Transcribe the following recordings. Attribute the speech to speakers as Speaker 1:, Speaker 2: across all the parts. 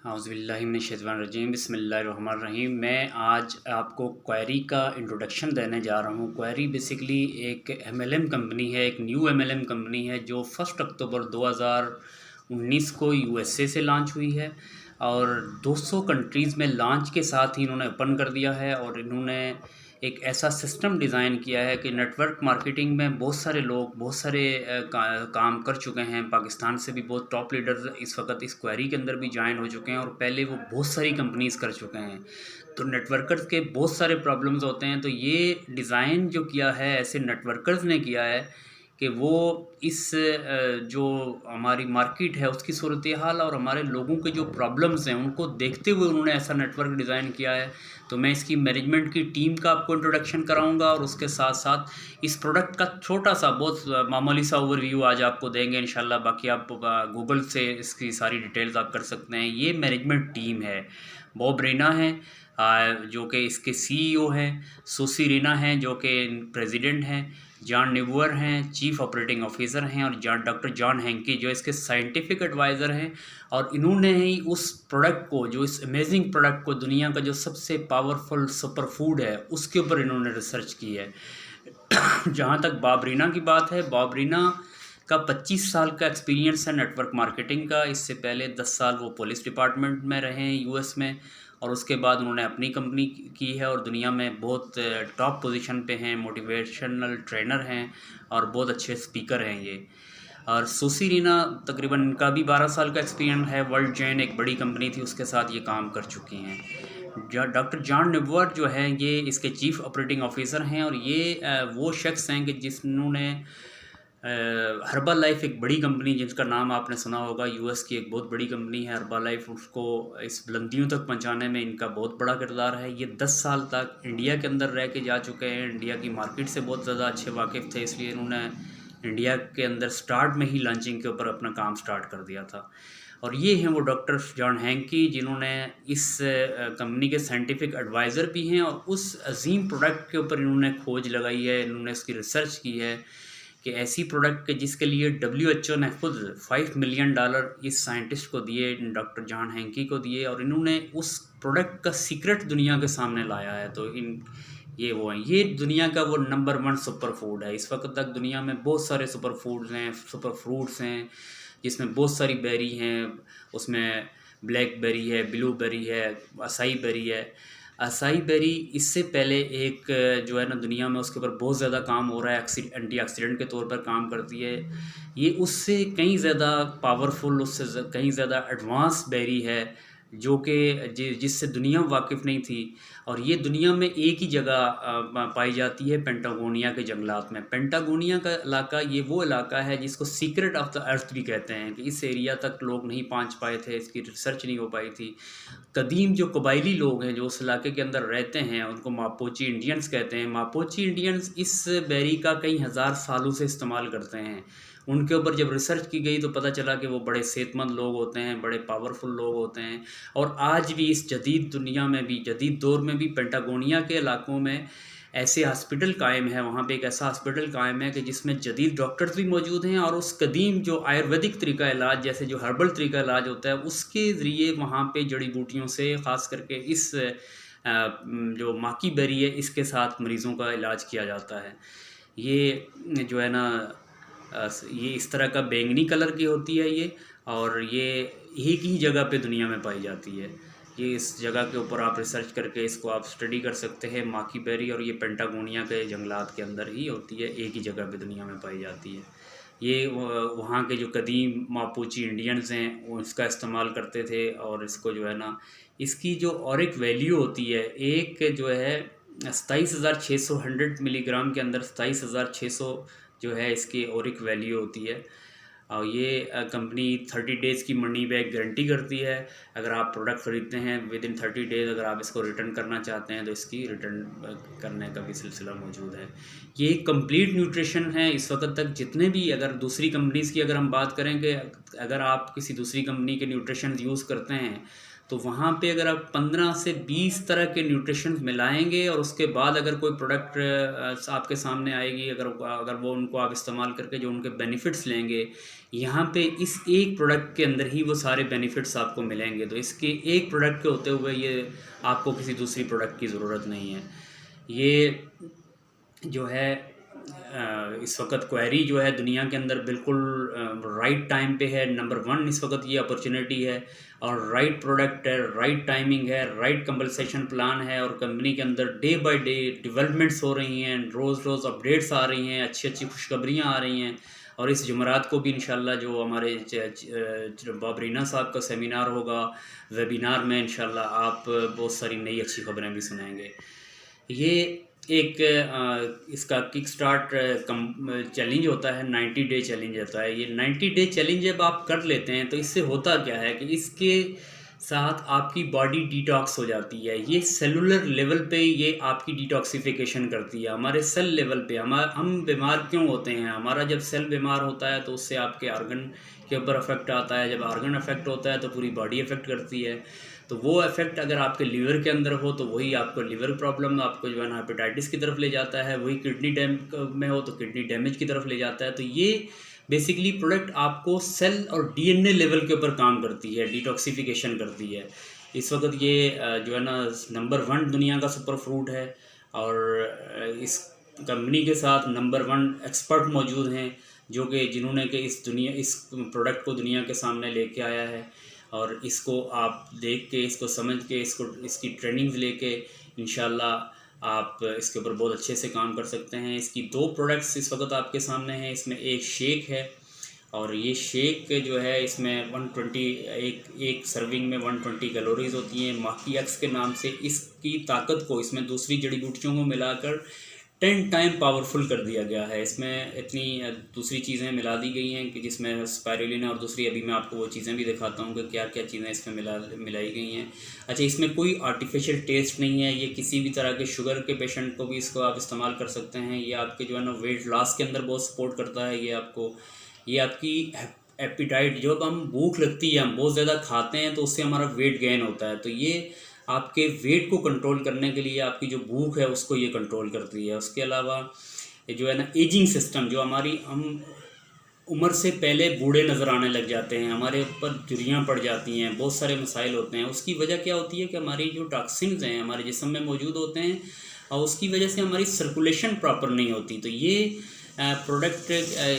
Speaker 1: औज़ुबिल्लाहिमिनश्शैतानिर्रजीम बिस्मिल्लाहिर्रहमानिर्रहीम। मैं आज आपको क्वेरी का इंट्रोडक्शन देने जा रहा हूँ। क्वेरी बेसिकली एक एमएलएम कंपनी है, एक न्यू एमएलएम कंपनी है जो 1 अक्टूबर 2019 को यूएसए से लॉन्च हुई है और 200 कंट्रीज़ में लॉन्च के साथ ही इन्होंने ओपन कर दिया है। और इन्होंने एक ऐसा सिस्टम डिज़ाइन किया है कि नेटवर्क मार्केटिंग में बहुत सारे लोग बहुत सारे काम कर चुके हैं। पाकिस्तान से भी बहुत टॉप लीडर्स इस वक्त इस क्वेरी के अंदर भी ज्वाइन हो चुके हैं और पहले वो बहुत सारी कंपनीज़ कर चुके हैं। तो नेटवर्कर्स के बहुत सारे प्रॉब्लम्स होते हैं, तो ये डिज़ाइन जो किया है ऐसे नेटवर्कर्स ने किया है कि वो इस जो हमारी मार्केट है उसकी सूरत हाल और हमारे लोगों के जो प्रॉब्लम्स हैं उनको देखते हुए उन्होंने ऐसा नेटवर्क डिज़ाइन किया है। तो मैं इसकी मैनेजमेंट की टीम का आपको इंट्रोडक्शन कराऊंगा और उसके साथ साथ इस प्रोडक्ट का छोटा सा बहुत मामूली सा ओवरव्यू आज आपको देंगे इंशाल्लाह। बाकी आप गूगल से इसकी सारी डिटेल्स आप कर सकते हैं। ये मैनेजमेंट टीम है, बॉब रीना है जो कि इसके सीईओ हैं, सुसी रीना हैं जो कि प्रेसिडेंट हैं, जॉन निवुअर हैं चीफ ऑपरेटिंग ऑफिसर हैं और डॉक्टर जॉन हैंकी जो इसके साइंटिफिक एडवाइज़र हैं। और इन्होंने ही उस प्रोडक्ट को, जो इस अमेजिंग प्रोडक्ट को, दुनिया का जो सबसे पावरफुल सुपर फूड है उसके ऊपर इन्होंने रिसर्च की है। जहाँ तक बॉब रीना की बात है, बॉब रीना का 25 साल का एक्सपीरियंस है नेटवर्क मार्केटिंग का। इससे पहले 10 साल वो पुलिस डिपार्टमेंट में रहे हैं यूएस में और उसके बाद उन्होंने अपनी कंपनी की है और दुनिया में बहुत टॉप पोजीशन पे हैं, मोटिवेशनल ट्रेनर हैं और बहुत अच्छे स्पीकर हैं ये। और सुसी रीना तकरीबन इनका भी 12 साल का एक्सपीरियंस है। वर्ल्ड जैन एक बड़ी कंपनी थी उसके साथ ये काम कर चुकी हैं। डॉक्टर जॉन निवुअर जो है ये इसके चीफ ऑपरेटिंग ऑफिसर हैं और ये वो शख्स हैं कि जिन्होंने हर्बल लाइफ एक बड़ी कंपनी जिसका नाम आपने सुना होगा, यूएस की एक बहुत बड़ी कंपनी है हर्बल लाइफ, उसको इस बुलंदियों तक पहुंचाने में इनका बहुत बड़ा किरदार है। ये 10 साल तक इंडिया के अंदर रह के जा चुके हैं, इंडिया की मार्केट से बहुत ज़्यादा अच्छे वाकिफ़ थे, इसलिए इन्होंने इंडिया के अंदर स्टार्ट में ही लॉन्चिंग के ऊपर अपना काम स्टार्ट कर दिया था। और ये हैं वो डॉक्टर जॉन हैंकी जिन्होंने इस कंपनी के साइंटिफिक एडवाइज़र भी हैं और उस अजीम प्रोडक्ट के ऊपर इन्होंने खोज लगाई है, इन्होंने इसकी रिसर्च की है कि ऐसी प्रोडक्ट के जिसके लिए WHO ने खुद $5 मिलियन इस साइंटिस्ट को दिए, डॉक्टर जॉन हैंकी को दिए और इन्होंने उस प्रोडक्ट का सीक्रेट दुनिया के सामने लाया है। तो ये वो हैं, ये दुनिया का वो नंबर 1 सुपर फूड है। इस वक्त तक दुनिया में बहुत सारे सुपर फूड्स हैं, सुपर फ्रूट्स हैं जिसमें बहुत सारी बेरी हैं, उसमें ब्लैकबेरी है, ब्लूबेरी है, असाई बेरी है। असाई बेरी इससे पहले एक जो है ना दुनिया में उसके ऊपर बहुत ज़्यादा काम हो रहा है, एंटीऑक्सीडेंट के तौर पर काम करती है। ये उससे कहीं ज़्यादा पावरफुल, उससे कहीं ज़्यादा एडवांस बेरी है जो कि जिससे दुनिया वाकिफ़ नहीं थी। और ये दुनिया में एक ही जगह पाई जाती है, पेंटागोनिया के जंगलात में। पेंटागोनिया का इलाका ये वो इलाका है जिसको सीक्रेट ऑफ द अर्थ भी कहते हैं कि इस एरिया तक लोग नहीं पहुंच पाए थे, इसकी रिसर्च नहीं हो पाई थी। कदीम जो कबायली लोग हैं जो उस इलाके के अंदर रहते हैं उनको मापोची इंडियंस कहते हैं। मापोची इंडियंस इस बेरी का कई हज़ार सालों से इस्तेमाल करते हैं। उनके ऊपर जब रिसर्च की गई तो पता चला कि वो बड़े सेहतमंद लोग होते हैं, बड़े पावरफुल लोग होते हैं। और आज भी इस जदीद दुनिया में भी, जदीद दौर में भी पेंटागोनिया के इलाकों में ऐसे हॉस्पिटल कायम है, वहाँ पे एक ऐसा हॉस्पिटल कायम है कि जिसमें जदीद डॉक्टर्स भी मौजूद हैं और उस कदीम जो आयुर्वेदिक तरीका इलाज, जैसे जो हर्बल तरीका इलाज होता है उसके ज़रिए वहाँ पे जड़ी बूटियों से, ख़ास करके इस जो माकी बेरी है इसके साथ मरीज़ों का इलाज किया जाता है। ये जो है ना ये इस तरह का बैंगनी कलर की होती है ये, और ये एक ही जगह पे दुनिया में पाई जाती है। ये इस जगह के ऊपर आप रिसर्च करके इसको आप स्टडी कर सकते हैं, माकी बेरी, और ये पेंटागोनिया के जंगलात के अंदर ही होती है, एक ही जगह पे दुनिया में पाई जाती है। ये वहाँ के जो कदीम मापूची इंडियंस हैं वो इसका इस्तेमाल करते थे। और इसको जो है ना, इसकी जो औरिक वैल्यू होती है, एक जो है 27,600 100 मिलीग्राम के अंदर 27,600 जो है इसकी औरिक वैल्यू होती है। और ये कंपनी 30 डेज़ की मनी बैक गारंटी करती है। अगर आप प्रोडक्ट ख़रीदते हैं विदिन 30 डेज़ अगर आप इसको रिटर्न करना चाहते हैं तो इसकी रिटर्न करने का भी सिलसिला मौजूद है। ये कंप्लीट न्यूट्रिशन है। इस वक्त तक जितने भी, अगर दूसरी कंपनीज़ की अगर हम बात करें कि अगर आप किसी दूसरी कंपनी के न्यूट्रिशन यूज़ करते हैं तो वहाँ पे अगर आप 15 से 20 तरह के न्यूट्रिशन मिलाएंगे और उसके बाद अगर कोई प्रोडक्ट आपके सामने आएगी, अगर अगर वो उनको आप इस्तेमाल करके जो उनके बेनिफिट्स लेंगे, यहाँ पे इस एक प्रोडक्ट के अंदर ही वो सारे बेनिफिट्स आपको मिलेंगे। तो इसके एक प्रोडक्ट के होते हुए ये आपको किसी दूसरी प्रोडक्ट की ज़रूरत नहीं है। ये जो है इस वक्त क्वेरी जो है दुनिया के अंदर बिल्कुल राइट टाइम पे है। नंबर 1 इस वक्त ये अपॉर्चुनिटी है, और राइट प्रोडक्ट है, राइट टाइमिंग है, राइट कंपनसेशन प्लान है, और कंपनी के अंदर डे बाय डे डेवलपमेंट्स हो रही हैं, रोज़ रोज़ अपडेट्स आ रही हैं, अच्छी अच्छी खुशखबरियाँ आ रही हैं। और इस जुमेरात को भी इंशाल्लाह जो हमारे बॉब रीना साहब का सेमिनार होगा, वेबिनार में इंशाल्लाह आप बहुत सारी नई अच्छी खबरें भी सुनाएंगे। ये एक इसका किक स्टार्ट चैलेंज होता है, 90 डे चैलेंज होता है। ये 90 डे चैलेंज जब आप कर लेते हैं तो इससे होता क्या है कि इसके साथ आपकी बॉडी डिटॉक्स हो जाती है। ये सेलुलर लेवल पे ये आपकी डिटॉक्सिफिकेशन करती है। हमारे सेल लेवल पे हम बीमार क्यों होते हैं? हमारा जब सेल बीमार होता है तो उससे आपके ऑर्गन के ऊपर अफेक्ट आता है। जब ऑर्गन अफेक्ट होता है तो पूरी बॉडी अफेक्ट करती है। तो वो इफेक्ट अगर आपके लीवर के अंदर हो तो वही आपको लीवर प्रॉब्लम, आपको जो है ना हेपेटाइटिस की तरफ ले जाता है। वही किडनी में हो तो किडनी डैमेज की तरफ ले जाता है। तो ये बेसिकली प्रोडक्ट आपको सेल और डीएनए लेवल के ऊपर काम करती है, डिटॉक्सिफिकेशन करती है। इस वक्त ये जो है ना नंबर 1 दुनिया का सुपर फ्रूट है, और इस कंपनी के साथ नंबर 1 एक्सपर्ट मौजूद हैं जो कि जिन्होंने कि इस प्रोडक्ट को दुनिया के सामने लेके आया है। और इसको आप देख के, इसको समझ के, इसकी ट्रेनिंग्स लेके इंशाल्लाह आप इसके ऊपर बहुत अच्छे से काम कर सकते हैं। इसकी 2 प्रोडक्ट्स इस वक्त आपके सामने हैं। इसमें एक शेक है, और ये शेक जो है इसमें 120 एक सर्विंग में 120 कैलोरीज होती हैं। माकी एक्स के नाम से इसकी ताकत को इसमें दूसरी जड़ी बूटियों को मिलाकर 10 टाइम पावरफुल कर दिया गया है। इसमें इतनी दूसरी चीज़ें मिला दी गई हैं कि जिसमें स्पायरुलिना और दूसरी, अभी मैं आपको वो चीज़ें भी दिखाता हूँ कि क्या क्या चीज़ें इसमें मिलाई गई हैं। अच्छा, इसमें कोई आर्टिफिशियल टेस्ट नहीं है। ये किसी भी तरह के शुगर के पेशेंट को भी इसको आप इस्तेमाल कर सकते हैं। ये आपके जो है ना वेट लॉस के अंदर बहुत सपोर्ट करता है। ये आपकी एपिटाइट, जब हम भूख लगती है, हम बहुत ज़्यादा खाते हैं तो उससे हमारा वेट गेन होता है। तो ये आपके वेट को कंट्रोल करने के लिए, आपकी जो भूख है उसको ये कंट्रोल करती है। उसके अलावा ये जो है ना एजिंग सिस्टम, जो हम उम्र से पहले बूढ़े नज़र आने लग जाते हैं, हमारे ऊपर झुर्रियाँ पड़ जाती हैं, बहुत सारे मसाइल होते हैं। उसकी वजह क्या होती है कि हमारी जो टॉक्सिन्स हैं हमारे जिस्म में मौजूद होते हैं, और उसकी वजह से हमारी सर्कुलेशन प्रॉपर नहीं होती। तो ये प्रोडक्ट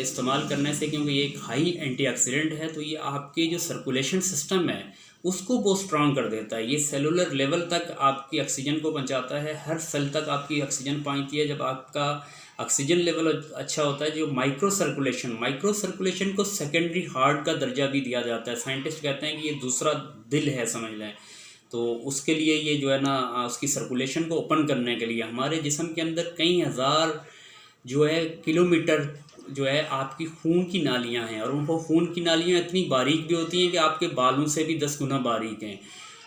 Speaker 1: इस्तेमाल करने से, क्योंकि ये एक हाई एंटीऑक्सीडेंट है, तो ये आपके जो सर्कुलेशन सिस्टम है उसको बहुत स्ट्रांग कर देता है। ये सेलुलर लेवल तक आपकी ऑक्सीजन को पहुंचाता है, हर सेल तक आपकी ऑक्सीजन पहुंचती है। जब आपका ऑक्सीजन लेवल अच्छा होता है, जो माइक्रो सर्कुलेशन को सेकेंडरी हार्ट का दर्जा भी दिया जाता है। साइंटिस्ट कहते हैं कि ये दूसरा दिल है, समझ लें। तो उसके लिए ये जो है ना उसकी सर्कुलेशन को ओपन करने के लिए हमारे जिस्म के अंदर कई हज़ार जो है किलोमीटर जो है आपकी खून की नालियां हैं, और उनको खून की नालियां इतनी बारीक भी होती हैं कि आपके बालों से भी 10 गुना बारीक हैं।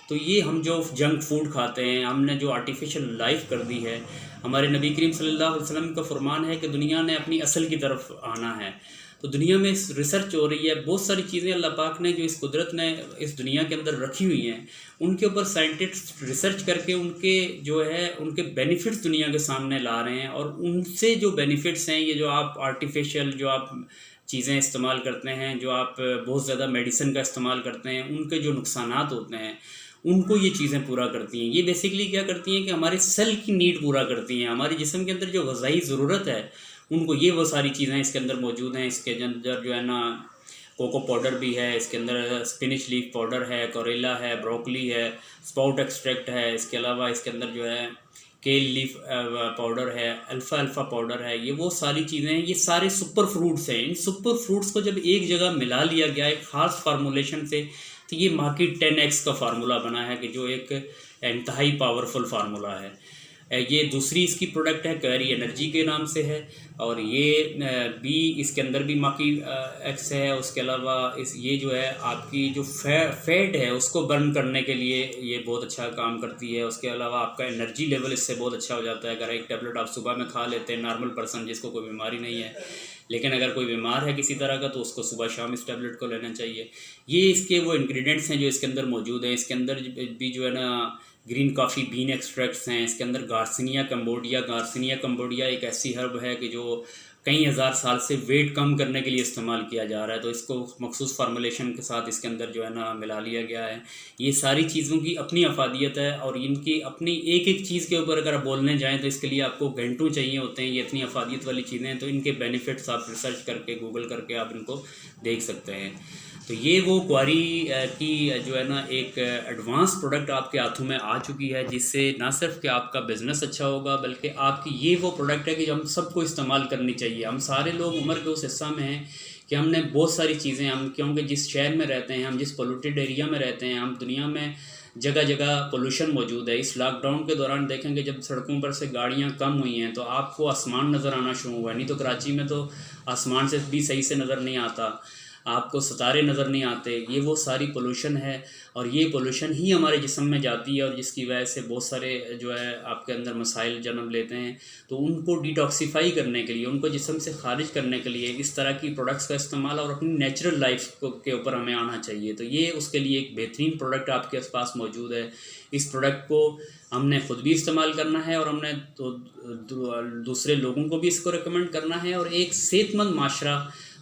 Speaker 1: तो ये हम जो जंक फूड खाते हैं, हमने जो आर्टिफिशियल लाइफ कर दी है, हमारे नबी करीम सल्लल्लाहु अलैहि वसल्लम का फरमान है कि दुनिया ने अपनी असल की तरफ आना है। तो दुनिया में रिसर्च हो रही है, बहुत सारी चीज़ें अल्लाह पाक ने जो इस कुदरत ने इस दुनिया के अंदर रखी हुई हैं, उनके ऊपर साइंटिस्ट रिसर्च करके उनके जो है उनके बेनिफिट्स दुनिया के सामने ला रहे हैं। और उनसे जो बेनिफिट्स हैं, ये जो आप आर्टिफिशियल जो आप चीज़ें इस्तेमाल करते हैं, जो आप बहुत ज़्यादा मेडिसिन का इस्तेमाल करते हैं, उनके जो नुकसानात होते हैं उनको ये चीज़ें पूरा करती हैं। ये बेसिकली क्या करती हैं कि हमारे सेल की नीड पूरा करती हैं। हमारे जिस्म के अंदर जो ग़िज़ाई ज़रूरत है उनको ये वो सारी चीज़ें इसके अंदर मौजूद हैं। इसके अंदर जो है ना कोको पाउडर भी है, इसके अंदर स्पिनिच लीफ पाउडर है, कोरेला है, ब्रोकली है, स्पाउट एक्सट्रैक्ट है। इसके अलावा इसके अंदर जो है केल लीफ पाउडर है, अल्फ़ा पाउडर है। ये वो सारी चीज़ें हैं, ये सारे सुपर फ्रूट्स हैं। इन सुपर फ्रूट्स को जब एक जगह मिला लिया गया एक ख़ास फार्मूलेशन से, तो ये मार्केट 10x का फार्मूला बना है कि जो एक इंतहाई पावरफुल फार्मूला है। ये दूसरी इसकी प्रोडक्ट है, क्वेरी एनर्जी के नाम से है, और ये भी इसके अंदर भी माकी एक्स है। उसके अलावा ये जो है आपकी जो फैट है उसको बर्न करने के लिए ये बहुत अच्छा काम करती है। उसके अलावा आपका एनर्जी लेवल इससे बहुत अच्छा हो जाता है। अगर एक टेबलेट आप सुबह में खा लेते हैं, नॉर्मल पर्सन जिसको कोई बीमारी नहीं है, लेकिन अगर कोई बीमार है किसी तरह का तो उसको सुबह शाम इस टैबलेट को लेना चाहिए। ये इसके वो इंग्रेडिएंट्स हैं जो इसके अंदर मौजूद हैं। इसके अंदर भी जो है ना ग्रीन कॉफ़ी बीन एक्सट्रैक्ट्स हैं। इसके अंदर गार्सिनिया कंबोडिया एक ऐसी हर्ब है कि जो कई हज़ार साल से वेट कम करने के लिए इस्तेमाल किया जा रहा है, तो इसको मखसूस फार्मूलेशन के साथ इसके अंदर जो है ना मिला लिया गया है। ये सारी चीज़ों की अपनी अफादियत है और इनकी अपनी एक एक चीज़ के ऊपर अगर आप बोलने जाएँ तो इसके लिए आपको घंटों चाहिए होते हैं। ये इतनी अफादियत वाली चीज़ें हैं, तो इनके बेनिफिट्स आप रिसर्च करके गूगल करके आप इनको देख सकते हैं। तो ये वो क्वारी की जो है ना एक एडवांस प्रोडक्ट आपके हाथों में आ चुकी है, जिससे ना सिर्फ कि आपका बिज़नेस अच्छा होगा बल्कि आपकी ये वो प्रोडक्ट है कि हम सबको इस्तेमाल करनी चाहिए। हम सारे लोग उम्र के उस हिस्सा में हैं कि हमने बहुत सारी चीज़ें, हम क्योंकि जिस शहर में रहते हैं, हम जिस पोल्यूटेड एरिया में रहते हैं, हम दुनिया में जगह जगह पोल्यूशन मौजूद है। इस लॉकडाउन के दौरान देखेंगे जब सड़कों पर से गाड़ियां कम हुई हैं तो आपको आसमान नज़र आना शुरू हुआ है। नहीं तो कराची में तो आसमान से भी सही से नज़र नहीं आता, आपको सितारे नज़र नहीं आते। ये वो सारी पोल्यूशन है और ये पोल्यूशन ही हमारे जिस्म में जाती है और जिसकी वजह से बहुत सारे जो है आपके अंदर मसाइल जन्म लेते हैं। तो उनको डिटॉक्सीफाई करने के लिए, उनको जिस्म से खारिज करने के लिए इस तरह की प्रोडक्ट्स का इस्तेमाल और अपनी नेचुरल लाइफ के ऊपर हमें आना चाहिए। तो ये उसके लिए एक बेहतरीन प्रोडक्ट आपके पास मौजूद है। इस प्रोडक्ट को हमने ख़ुद भी इस्तेमाल करना है और हमने तो दूसरे लोगों को भी इसको रिकमेंड करना है। और एक सेहतमंद माशरा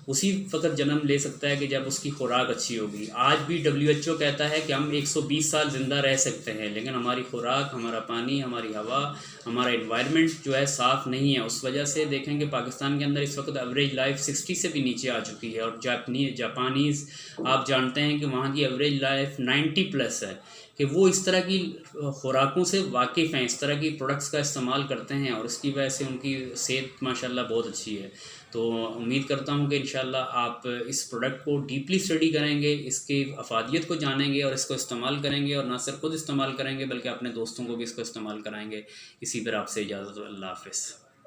Speaker 1: उसी वक्त जन्म ले सकता है कि जब उसकी खुराक अच्छी होगी। आज भी WHO कहता है कि हम 120 साल ज़िंदा रह सकते हैं, लेकिन हमारी खुराक, हमारा पानी, हमारी हवा, हमारा इन्वायरमेंट जो है साफ़ नहीं है। उस वजह से देखेंगे पाकिस्तान के अंदर इस वक्त एवरेज लाइफ 60 से भी नीचे आ चुकी है। और जापानीज़ आप जानते हैं कि वहाँ की एवरेज लाइफ 90+ है, कि वो इस तरह की खुराकों से वाकिफ़ हैं, इस तरह की प्रोडक्ट्स का इस्तेमाल करते हैं और इसकी वजह से उनकी सेहत माशाल्लाह बहुत अच्छी है। तो उम्मीद करता हूँ कि इंशाल्लाह आप इस प्रोडक्ट को डीपली स्टडी करेंगे, इसकी अफादियत को जानेंगे और इसको इस्तेमाल करेंगे। और ना सिर्फ खुद इस्तेमाल करेंगे बल्कि अपने दोस्तों को भी इसको इस्तेमाल कराएंगे। इसी पर आपसे इजाज़त, अल्लाह हाफ़िज़।